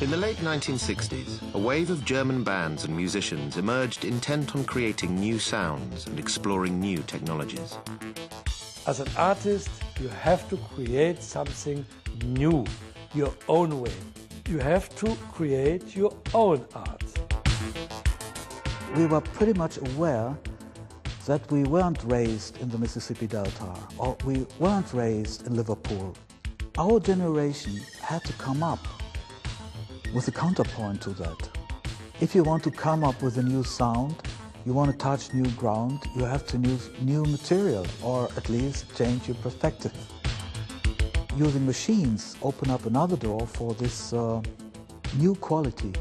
In the late 1960s, a wave of German bands and musicians emerged intent on creating new sounds and exploring new technologies. As an artist, you have to create something new, your own way. You have to create your own art. We were pretty much aware that we weren't raised in the Mississippi Delta, or we weren't raised in Liverpool. Our generation had to come up with a counterpoint to that. If you want to come up with a new sound, you want to touch new ground, you have to use new material, or at least change your perspective. Using machines open up another door for this new quality.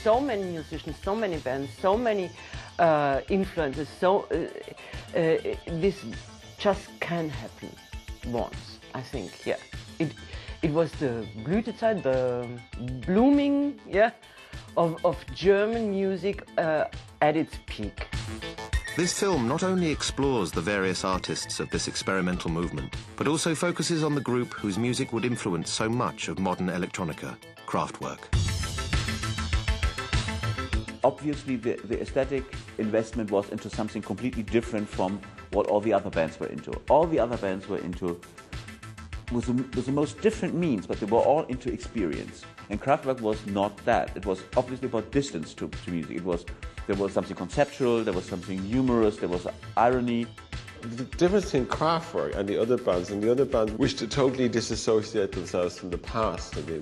So many musicians, so many bands, so many influences, this just can happen once, I think, yeah. It was the Blütezeit, the blooming, yeah, of German music at its peak. This film not only explores the various artists of this experimental movement, but also focuses on the group whose music would influence so much of modern electronica, Kraftwerk. Obviously, the aesthetic investment was into something completely different from what all the other bands were into. All the other bands were into with the most different means, but they were all into experience. And Kraftwerk was not that. It was obviously about distance to music. There was something conceptual, there was something humorous, there was irony. The difference between Kraftwerk and the other bands wish to totally disassociate themselves from the past and the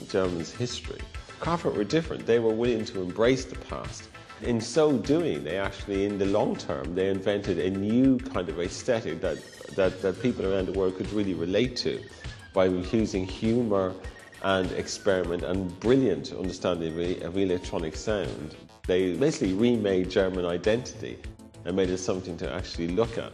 Germans' history. Kraftwerk were different. They were willing to embrace the past. In so doing, they actually, in the long term, they invented a new kind of aesthetic that people around the world could really relate to by using humour and experiment and brilliant understanding of electronic sound. They basically remade German identity and made it something to actually look at.